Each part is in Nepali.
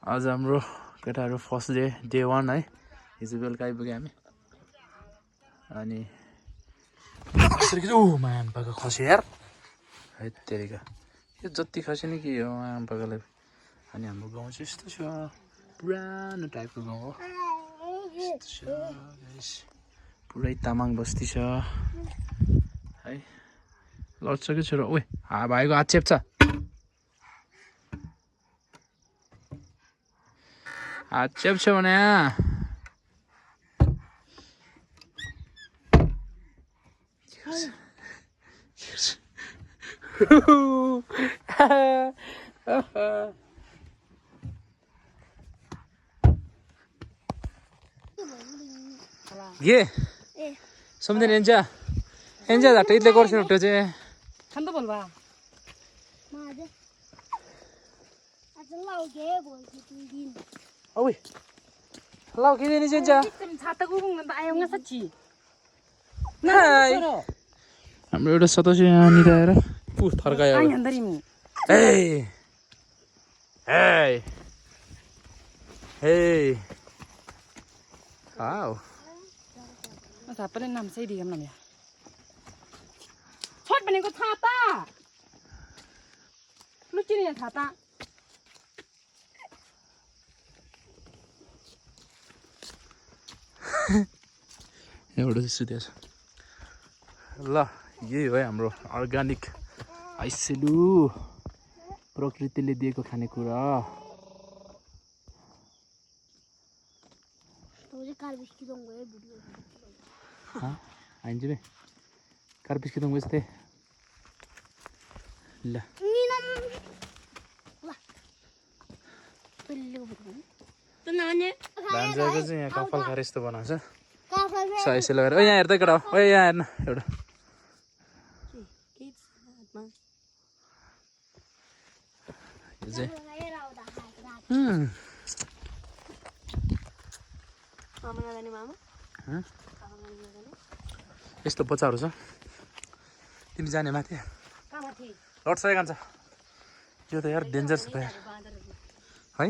आज हाम्रो केटाहरू फर्स्ट डे 1 है। हिजो बेलुका आइपुग्यो हामी अनि आमापाको खसी यार है तेरिका यो जति खसी नि के हो आमापाकोलाई। अनि हाम्रो गाउँ चाहिँ यस्तो छ, पुरानो टाइपको गाउँ हो, पुरै तामाङ बस्ती छ है। लड्छ कि छोरो, ओए भाइको हात चेप्छ, हात चेप्छ भने गे something enja da itle korsin utto je khanda bolba maje acha lau ge bolchi tin oi lau ke ni enja 좀 छाता गुबुङ त आयो nga sachi hai हाम्रो एउटा सदस्य यहाँनिर आएर फर्कायो। ai handarimu Hey! Hey! Hey! Wow! asa पनि नाम चाहिँ दिगम नाम या छोट भनेको छाता लुचिने या छाता एउटा सुत्या छ ल। यही हो हाम्रो अर्गानिक आइसेलु प्रकृतिले दिएको खानेकुरा। आइन्छ बे कार बिस्किट यस्तै ल भान्जाको चाहिँ यहाँ कपाल खाएर यस्तो बनाउँछ सयसे लगाएर। यहाँ हेर्दै केटा हो, यहाँ हेर्न एउटा यस्तो बच्चाहरू छ। तिमी जाने माथि लड्छ कान्छ यो त यार डेन्जर छ त यार है।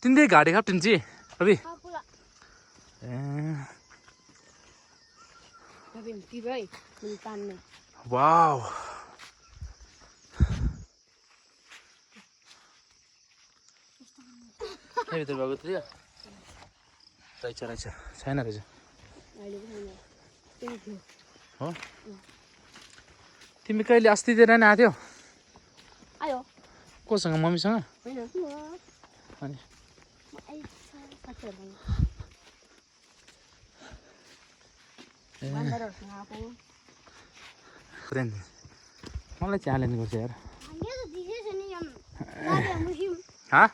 तिमीले घाँटी खाप्टिन्छ रवि वाउ भित्र भएको थियो रहेछ रहेछ छैन रहेछ हो। तिमी कहिले अस्तितिर नै आएको थियौ आयो कोसँग मम्मीसँग अनि मलाई च्यालेन्ज गर्छ यार हाँ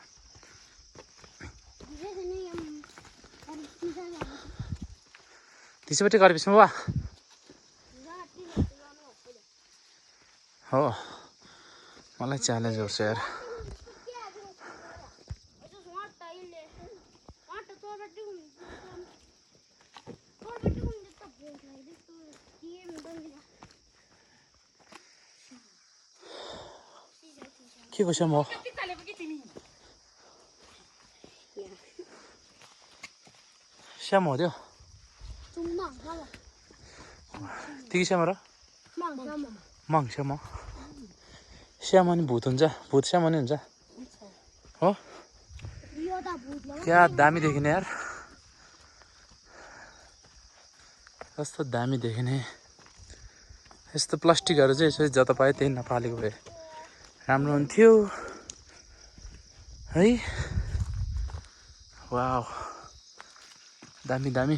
त्यसैपट्टि गरेपछि वा हो मलाई च्यालेन्ज गर्छ यार। के को स्याम हो स्याम हो त्यो तिमी स्याम र मङ स्याम हो। स्याम अनि भूत हुन्छ, भूत स्याम अनि हुन्छ हो। क्या दामी देखिने यार, कस्तो दामी देखिने। यस्तो प्लास्टिकहरू चाहिँ यसरी जता पायो त्यही नपालेको भए राम्रो हुन्थ्यो है। वाउ दामी दामी।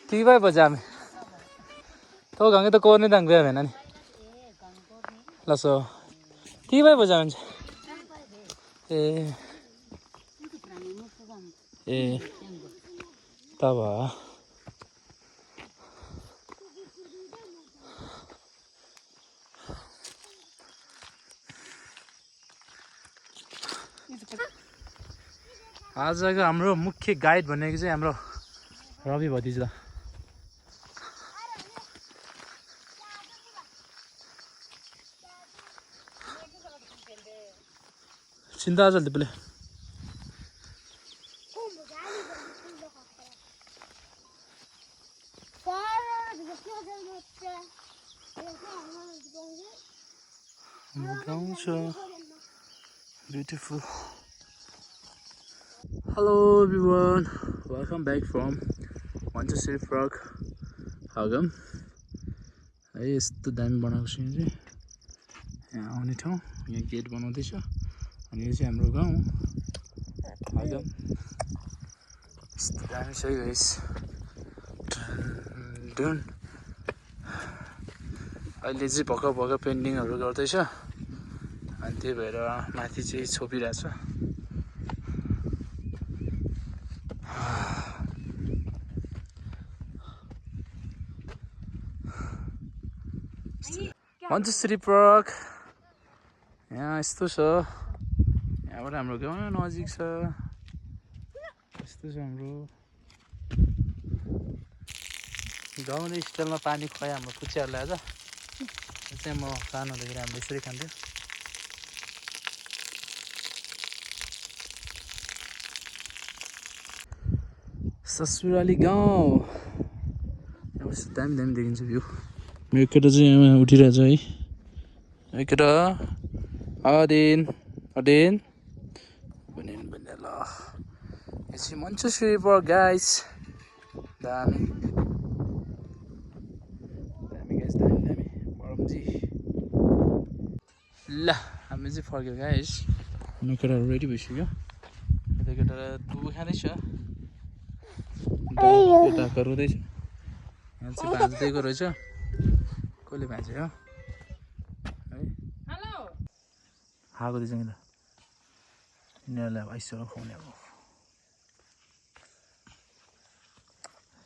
ठीक भाई बजा में तो गंगे तो कोने दंग गया है ना लसो ठीक भाई बजा में ए ए तब आजको हाम्रो मुख्य गाइड भनेको चाहिँ हाम्रो रवि भतिजा चिन्ता चल्दै पहिले beautiful. Hello everyone, welcome back from Manchester Frog Hagam. है यस्तो दामी बनाएको छु चाहिँ यहाँ आउने ठाउँ यहाँ गेट बनाउँदैछ अनि यो चाहिँ हाम्रो गाउँ हगम यस्तो दामी छ है गाइस डन अहिले चाहिँ भर्खर पेन्टिङहरू गर्दैछ अनि त्यही भएर माथि चाहिँ छोपिरहेछ मन्चेस्टर पार्क यहाँ यस्तो छ यहाँबाट हाम्रो गाउँ नजिक छ यस्तो छ हाम्रो गाउँले स्टाइलमा पानी खुवायो हाम्रो पुच्चाहरूलाई आज यो चाहिँ म सानो हुँदाखेरि हाम्रो यसरी खान्थ्यो ससुराली गाउँ यहाँबाट दामी दामी देखिन्छ भ्यू मेरो केटा चाहिँ यहाँ उठिरहेछ है है केटा अदेन भने ल यो चाहिँ मन्चेस्टर पार्क गाइस दामी गाइस दामी बरमजी ल हामी चाहिँ फर्क्यो गाइस मेरो केटाहरू रेडी भइसक्यो यता केटा दुबो खाँदैछ केटाको रुँदैछ यहाँ चाहिँ भाँच्दैको रहेछ कसले भाँच्यो है खाएको दिन्छ नि त यिनीहरूलाई अब आइसकेर खुवाउने अब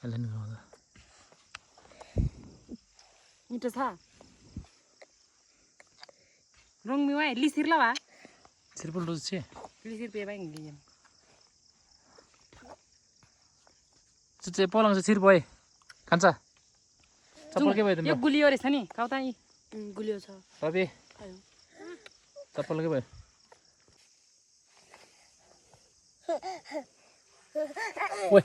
यसले नि खुवाउँदा मिठो छ रङमिवा लिसिर ल वा सिर्पल रोज चाहिँ लिसिर पे बाइ लियम चाहिँ पलाउँछ छिर भयो खान्छ चप्पल के भयो त यो गुलियो रहेछ नि काउता यी गुलियो छ रवि चप्पल के भयो ओइ